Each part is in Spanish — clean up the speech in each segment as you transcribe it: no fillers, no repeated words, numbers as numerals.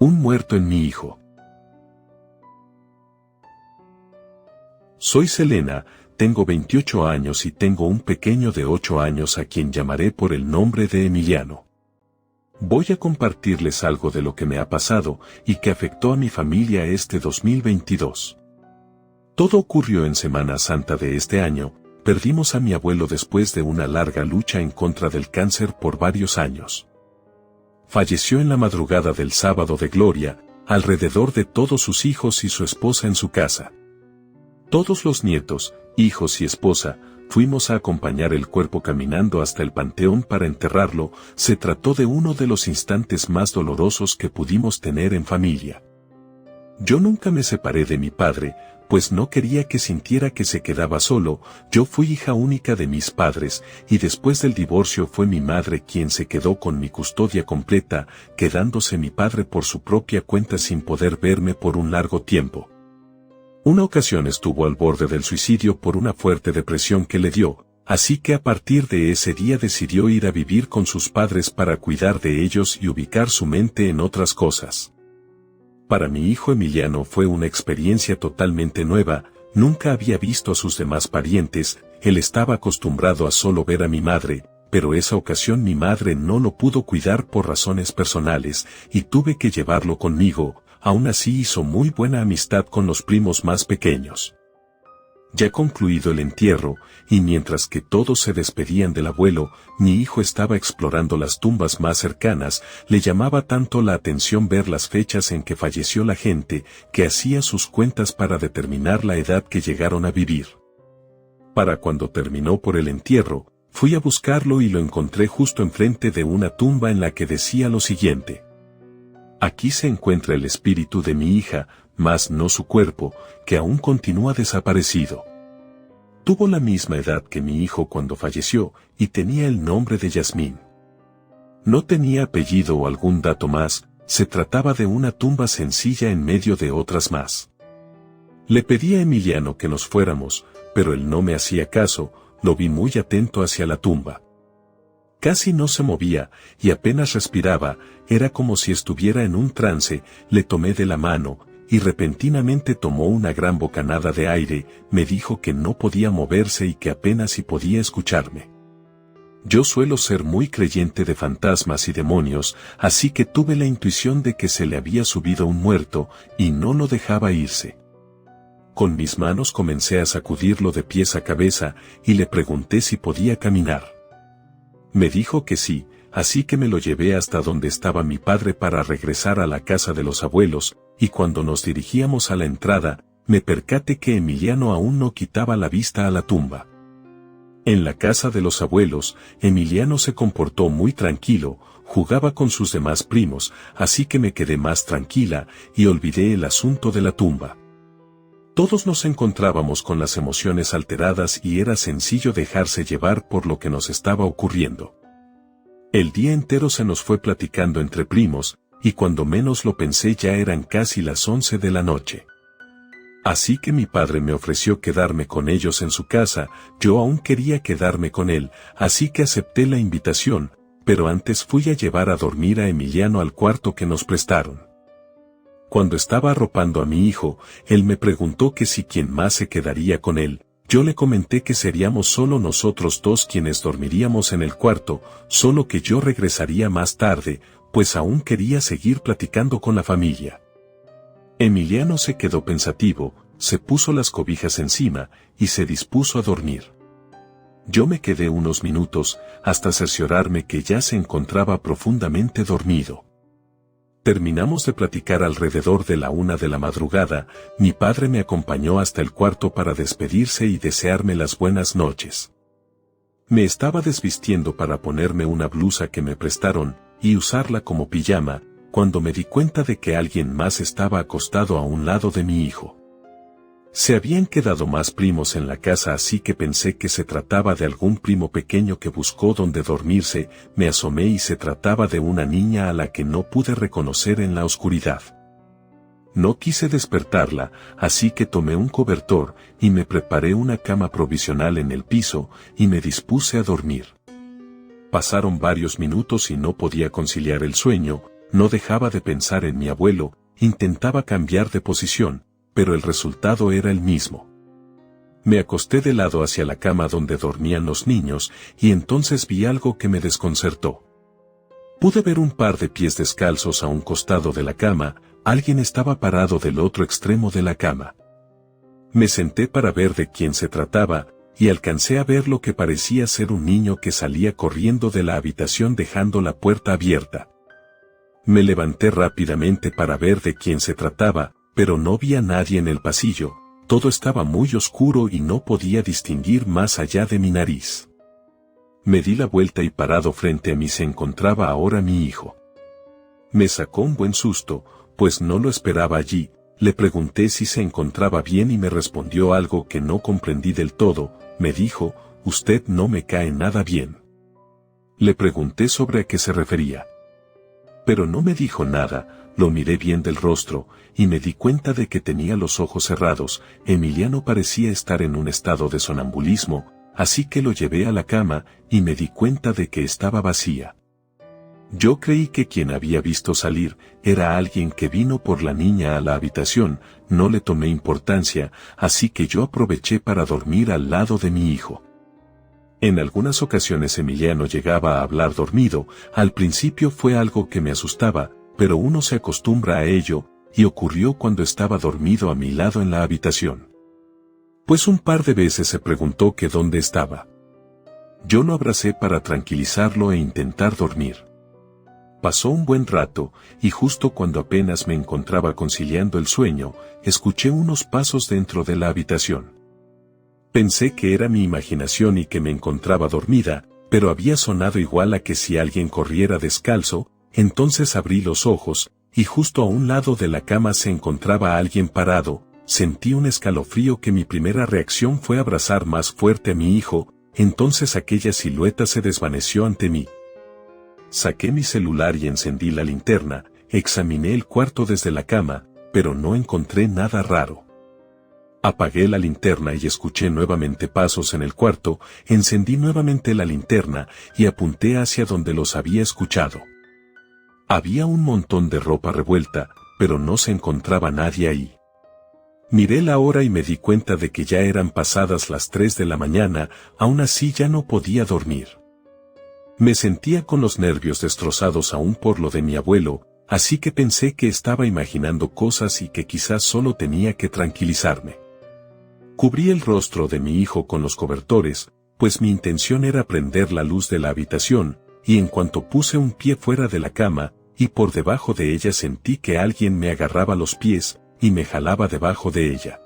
Un muerto en mi hijo. Soy Selena, tengo 28 años y tengo un pequeño de 8 años a quien llamaré por el nombre de Emiliano. Voy a compartirles algo de lo que me ha pasado y que afectó a mi familia este 2022. Todo ocurrió en Semana Santa de este año. Perdimos a mi abuelo después de una larga lucha en contra del cáncer por varios años. Falleció en la madrugada del sábado de gloria, alrededor de todos sus hijos y su esposa en su casa. Todos los nietos, hijos y esposa, fuimos a acompañar el cuerpo caminando hasta el panteón para enterrarlo. Se trató de uno de los instantes más dolorosos que pudimos tener en familia. Yo nunca me separé de mi padre, pues no quería que sintiera que se quedaba solo. Yo fui hija única de mis padres, y después del divorcio fue mi madre quien se quedó con mi custodia completa, quedándose mi padre por su propia cuenta sin poder verme por un largo tiempo. Una ocasión estuvo al borde del suicidio por una fuerte depresión que le dio, así que a partir de ese día decidió ir a vivir con sus padres para cuidar de ellos y ubicar su mente en otras cosas. Para mi hijo Emiliano fue una experiencia totalmente nueva. Nunca había visto a sus demás parientes. Él estaba acostumbrado a solo ver a mi madre, pero esa ocasión mi madre no lo pudo cuidar por razones personales, y tuve que llevarlo conmigo. Aún así hizo muy buena amistad con los primos más pequeños. Ya concluido el entierro, y mientras que todos se despedían del abuelo, mi hijo estaba explorando las tumbas más cercanas. Le llamaba tanto la atención ver las fechas en que falleció la gente, que hacía sus cuentas para determinar la edad que llegaron a vivir. Para cuando terminó por el entierro, fui a buscarlo y lo encontré justo enfrente de una tumba en la que decía lo siguiente: aquí se encuentra el espíritu de mi hija, mas no su cuerpo, que aún continúa desaparecido. Tuvo la misma edad que mi hijo cuando falleció, y tenía el nombre de Yasmín. No tenía apellido o algún dato más. Se trataba de una tumba sencilla en medio de otras más. Le pedí a Emiliano que nos fuéramos, pero él no me hacía caso. Lo vi muy atento hacia la tumba. Casi no se movía, y apenas respiraba. Era como si estuviera en un trance. Le tomé de la mano, y repentinamente tomó una gran bocanada de aire. Me dijo que no podía moverse y que apenas si podía escucharme. Yo suelo ser muy creyente de fantasmas y demonios, así que tuve la intuición de que se le había subido un muerto, y no lo dejaba irse. Con mis manos comencé a sacudirlo de pies a cabeza, y le pregunté si podía caminar. Me dijo que sí, así que me lo llevé hasta donde estaba mi padre para regresar a la casa de los abuelos, y cuando nos dirigíamos a la entrada, me percaté que Emiliano aún no quitaba la vista a la tumba. En la casa de los abuelos, Emiliano se comportó muy tranquilo, jugaba con sus demás primos, así que me quedé más tranquila y olvidé el asunto de la tumba. Todos nos encontrábamos con las emociones alteradas y era sencillo dejarse llevar por lo que nos estaba ocurriendo. El día entero se nos fue platicando entre primos, y cuando menos lo pensé ya eran casi las 11 de la noche. Así que mi padre me ofreció quedarme con ellos en su casa. Yo aún quería quedarme con él, así que acepté la invitación, pero antes fui a llevar a dormir a Emiliano al cuarto que nos prestaron. Cuando estaba arropando a mi hijo, él me preguntó que si quién más se quedaría con él. Yo le comenté que seríamos solo nosotros dos quienes dormiríamos en el cuarto, solo que yo regresaría más tarde, pues aún quería seguir platicando con la familia. Emiliano se quedó pensativo, se puso las cobijas encima, y se dispuso a dormir. Yo me quedé unos minutos, hasta cerciorarme que ya se encontraba profundamente dormido. Terminamos de platicar alrededor de la 1 de la madrugada. Mi padre me acompañó hasta el cuarto para despedirse y desearme las buenas noches. Me estaba desvistiendo para ponerme una blusa que me prestaron, y usarla como pijama, cuando me di cuenta de que alguien más estaba acostado a un lado de mi hijo. Se habían quedado más primos en la casa, así que pensé que se trataba de algún primo pequeño que buscó donde dormirse. Me asomé y se trataba de una niña a la que no pude reconocer en la oscuridad. No quise despertarla, así que tomé un cobertor y me preparé una cama provisional en el piso y me dispuse a dormir. Pasaron varios minutos y no podía conciliar el sueño. no dejaba de pensar en mi abuelo, intentaba cambiar de posición, pero el resultado era el mismo. Me acosté de lado hacia la cama donde dormían los niños, y entonces vi algo que me desconcertó. Pude ver un par de pies descalzos a un costado de la cama, alguien estaba parado del otro extremo de la cama. Me senté para ver de quién se trataba, y alcancé a ver lo que parecía ser un niño que salía corriendo de la habitación dejando la puerta abierta. Me levanté rápidamente para ver de quién se trataba, pero no vi a nadie en el pasillo, todo estaba muy oscuro y no podía distinguir más allá de mi nariz. Me di la vuelta y parado frente a mí se encontraba ahora mi hijo. Me sacó un buen susto, pues no lo esperaba allí. Le pregunté si se encontraba bien y me respondió algo que no comprendí del todo. Me dijo, «Usted no me cae nada bien». Le pregunté sobre a qué se refería. Pero no me dijo nada, lo miré bien del rostro, y me di cuenta de que tenía los ojos cerrados. Emiliano parecía estar en un estado de sonambulismo, así que lo llevé a la cama, y me di cuenta de que estaba vacía. Yo creí que quien había visto salir era alguien que vino por la niña a la habitación, no le tomé importancia, así que yo aproveché para dormir al lado de mi hijo. En algunas ocasiones Emiliano llegaba a hablar dormido, al principio fue algo que me asustaba, pero uno se acostumbra a ello, y ocurrió cuando estaba dormido a mi lado en la habitación. Pues un par de veces se preguntó que dónde estaba. Yo lo abracé para tranquilizarlo e intentar dormir. Pasó un buen rato, y justo cuando apenas me encontraba conciliando el sueño, escuché unos pasos dentro de la habitación. Pensé que era mi imaginación y que me encontraba dormida, pero había sonado igual a que si alguien corriera descalzo. Entonces abrí los ojos, y justo a un lado de la cama se encontraba alguien parado. Sentí un escalofrío que mi primera reacción fue abrazar más fuerte a mi hijo, entonces aquella silueta se desvaneció ante mí. Saqué mi celular y encendí la linterna, examiné el cuarto desde la cama, pero no encontré nada raro. Apagué la linterna y escuché nuevamente pasos en el cuarto, encendí nuevamente la linterna y apunté hacia donde los había escuchado. Había un montón de ropa revuelta, pero no se encontraba nadie ahí. Miré la hora y me di cuenta de que ya eran pasadas las 3 de la mañana, aún así ya no podía dormir. Me sentía con los nervios destrozados aún por lo de mi abuelo, así que pensé que estaba imaginando cosas y que quizás solo tenía que tranquilizarme. Cubrí el rostro de mi hijo con los cobertores, pues mi intención era prender la luz de la habitación, y en cuanto puse un pie fuera de la cama, y por debajo de ella sentí que alguien me agarraba los pies, y me jalaba debajo de ella.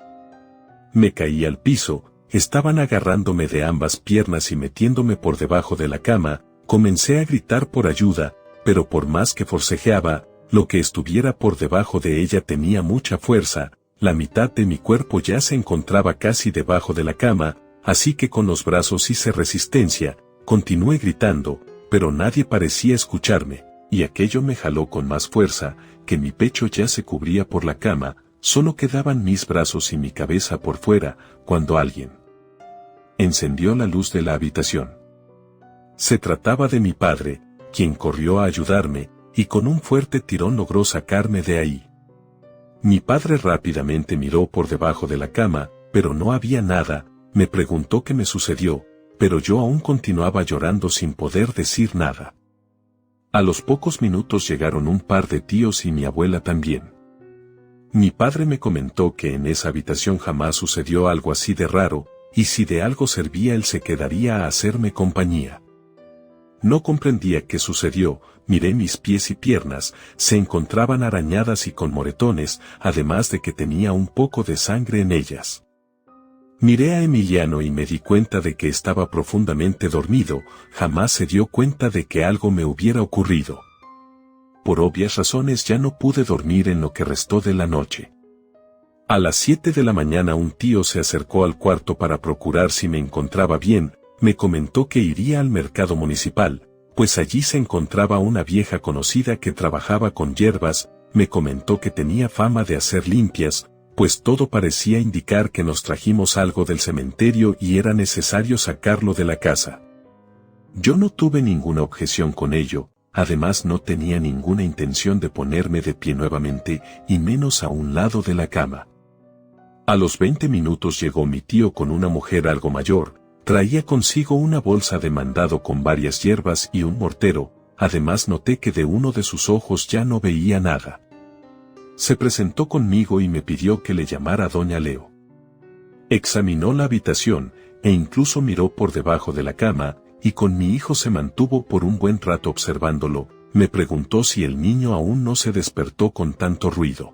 Me caí al piso, estaban agarrándome de ambas piernas y metiéndome por debajo de la cama. Comencé a gritar por ayuda, pero por más que forcejeaba, lo que estuviera por debajo de ella tenía mucha fuerza, la mitad de mi cuerpo ya se encontraba casi debajo de la cama, así que con los brazos hice resistencia, continué gritando, pero nadie parecía escucharme, y aquello me jaló con más fuerza, que mi pecho ya se cubría por la cama, solo quedaban mis brazos y mi cabeza por fuera, cuando alguien encendió la luz de la habitación. Se trataba de mi padre, quien corrió a ayudarme, y con un fuerte tirón logró sacarme de ahí. Mi padre rápidamente miró por debajo de la cama, pero no había nada. Me preguntó qué me sucedió, pero yo aún continuaba llorando sin poder decir nada. A los pocos minutos llegaron un par de tíos y mi abuela también. Mi padre me comentó que en esa habitación jamás sucedió algo así de raro, y si de algo servía él se quedaría a hacerme compañía. No comprendía qué sucedió, miré mis pies y piernas, se encontraban arañadas y con moretones, además de que tenía un poco de sangre en ellas. Miré a Emiliano y me di cuenta de que estaba profundamente dormido, jamás se dio cuenta de que algo me hubiera ocurrido. Por obvias razones ya no pude dormir en lo que restó de la noche. A las 7 de la mañana un tío se acercó al cuarto para procurar si me encontraba bien. Me comentó que iría al mercado municipal, pues allí se encontraba una vieja conocida que trabajaba con hierbas. Me comentó que tenía fama de hacer limpias, pues todo parecía indicar que nos trajimos algo del cementerio y era necesario sacarlo de la casa. Yo no tuve ninguna objeción con ello, además no tenía ninguna intención de ponerme de pie nuevamente, y menos a un lado de la cama. A los 20 minutos llegó mi tío con una mujer algo mayor, traía consigo una bolsa de mandado con varias hierbas y un mortero, además noté que de uno de sus ojos ya no veía nada. Se presentó conmigo y me pidió que le llamara a doña Leo. Examinó la habitación, e incluso miró por debajo de la cama, y con mi hijo se mantuvo por un buen rato observándolo. Me preguntó si el niño aún no se despertó con tanto ruido.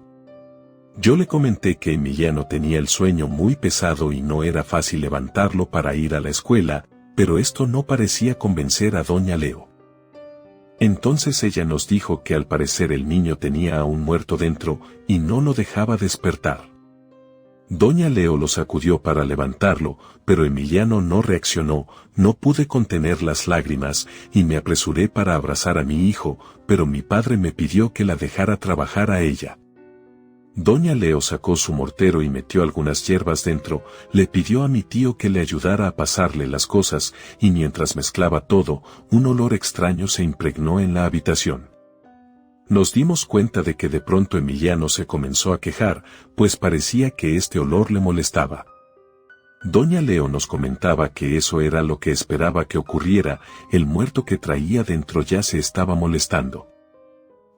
Yo le comenté que Emiliano tenía el sueño muy pesado y no era fácil levantarlo para ir a la escuela, pero esto no parecía convencer a doña Leo. Entonces ella nos dijo que al parecer el niño tenía a un muerto dentro y no lo dejaba despertar. Doña Leo lo sacudió para levantarlo, pero Emiliano no reaccionó. No pude contener las lágrimas y me apresuré para abrazar a mi hijo, pero mi padre me pidió que la dejara trabajar a ella. Doña Leo sacó su mortero y metió algunas hierbas dentro, le pidió a mi tío que le ayudara a pasarle las cosas, y mientras mezclaba todo, un olor extraño se impregnó en la habitación. Nos dimos cuenta de que de pronto Emiliano se comenzó a quejar, pues parecía que este olor le molestaba. Doña Leo nos comentaba que eso era lo que esperaba que ocurriera, el muerto que traía dentro ya se estaba molestando.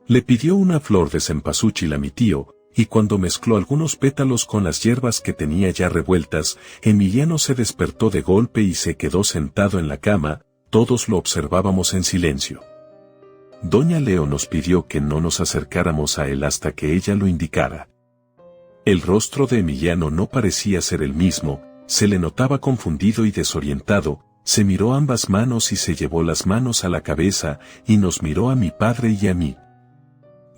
Le pidió una flor de cempasúchil a mi tío, y cuando mezcló algunos pétalos con las hierbas que tenía ya revueltas, Emiliano se despertó de golpe y se quedó sentado en la cama. Todos lo observábamos en silencio. Doña Leo nos pidió que no nos acercáramos a él hasta que ella lo indicara. El rostro de Emiliano no parecía ser el mismo, se le notaba confundido y desorientado, se miró ambas manos y se llevó las manos a la cabeza y nos miró a mi padre y a mí.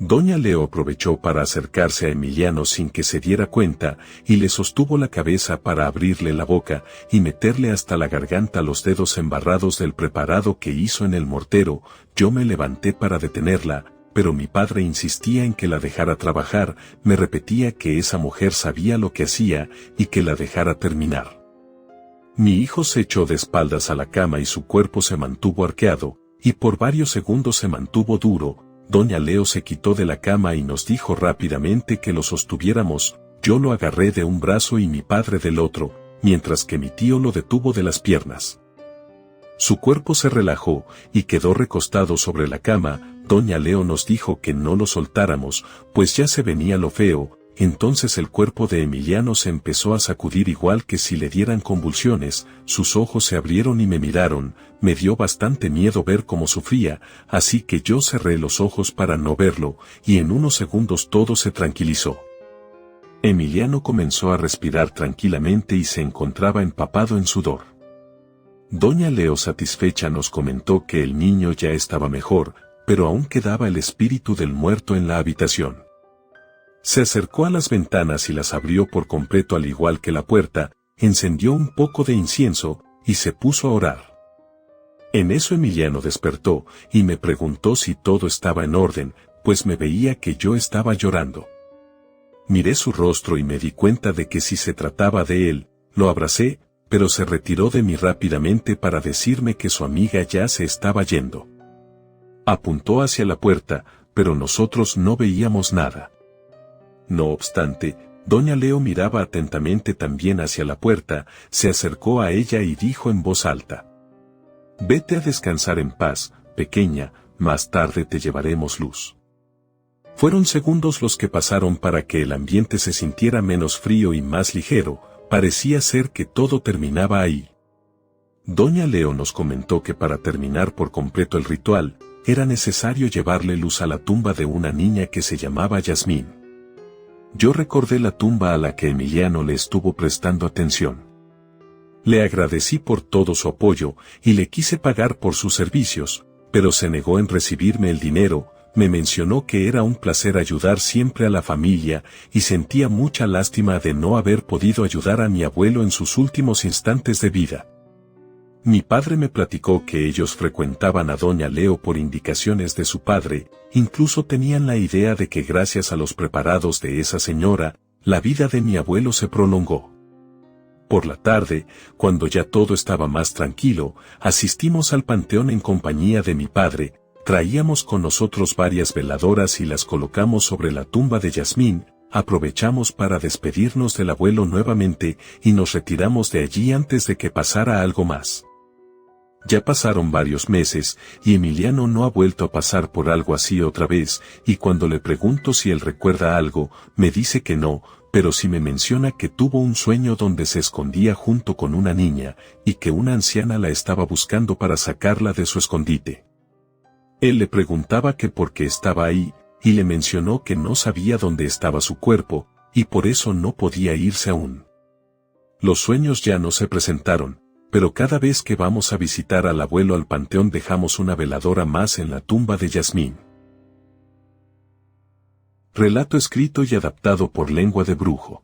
Doña Leo aprovechó para acercarse a Emiliano sin que se diera cuenta y le sostuvo la cabeza para abrirle la boca y meterle hasta la garganta los dedos embarrados del preparado que hizo en el mortero. Yo me levanté para detenerla, pero mi padre insistía en que la dejara trabajar, me repetía que esa mujer sabía lo que hacía y que la dejara terminar. Mi hijo se echó de espaldas a la cama y su cuerpo se mantuvo arqueado, y por varios segundos se mantuvo duro. Doña Leo se quitó de la cama y nos dijo rápidamente que lo sostuviéramos. Yo lo agarré de un brazo y mi padre del otro, mientras que mi tío lo detuvo de las piernas. Su cuerpo se relajó y quedó recostado sobre la cama. Doña Leo nos dijo que no lo soltáramos, pues ya se venía lo feo. Entonces el cuerpo de Emiliano se empezó a sacudir igual que si le dieran convulsiones, sus ojos se abrieron y me miraron. Me dio bastante miedo ver cómo sufría, así que yo cerré los ojos para no verlo, y en unos segundos todo se tranquilizó. Emiliano comenzó a respirar tranquilamente y se encontraba empapado en sudor. Doña Leo satisfecha nos comentó que el niño ya estaba mejor, pero aún quedaba el espíritu del muerto en la habitación. Se acercó a las ventanas y las abrió por completo al igual que la puerta, encendió un poco de incienso, y se puso a orar. En eso Emiliano despertó, y me preguntó si todo estaba en orden, pues me veía que yo estaba llorando. Miré su rostro y me di cuenta de que si se trataba de él, lo abracé, pero se retiró de mí rápidamente para decirme que su amiga ya se estaba yendo. Apuntó hacia la puerta, pero nosotros no veíamos nada. No obstante, doña Leo miraba atentamente también hacia la puerta, se acercó a ella y dijo en voz alta: «Vete a descansar en paz, pequeña, más tarde te llevaremos luz». Fueron segundos los que pasaron para que el ambiente se sintiera menos frío y más ligero, parecía ser que todo terminaba ahí. Doña Leo nos comentó que para terminar por completo el ritual, era necesario llevarle luz a la tumba de una niña que se llamaba Yasmín. Yo recordé la tumba a la que Emiliano le estuvo prestando atención. Le agradecí por todo su apoyo y le quise pagar por sus servicios, pero se negó en recibirme el dinero. Me mencionó que era un placer ayudar siempre a la familia y sentía mucha lástima de no haber podido ayudar a mi abuelo en sus últimos instantes de vida. Mi padre me platicó que ellos frecuentaban a doña Leo por indicaciones de su padre, incluso tenían la idea de que gracias a los preparados de esa señora, la vida de mi abuelo se prolongó. Por la tarde, cuando ya todo estaba más tranquilo, asistimos al panteón en compañía de mi padre. Traíamos con nosotros varias veladoras y las colocamos sobre la tumba de Yasmín. Aprovechamos para despedirnos del abuelo nuevamente y nos retiramos de allí antes de que pasara algo más. Ya pasaron varios meses y Emiliano no ha vuelto a pasar por algo así otra vez, y cuando le pregunto si él recuerda algo, me dice que no, pero sí me menciona que tuvo un sueño donde se escondía junto con una niña y que una anciana la estaba buscando para sacarla de su escondite. Él le preguntaba que por qué estaba ahí, y le mencionó que no sabía dónde estaba su cuerpo, y por eso no podía irse aún. Los sueños ya no se presentaron, pero cada vez que vamos a visitar al abuelo al panteón dejamos una veladora más en la tumba de Yasmín. Relato escrito y adaptado por Lengua de Brujo.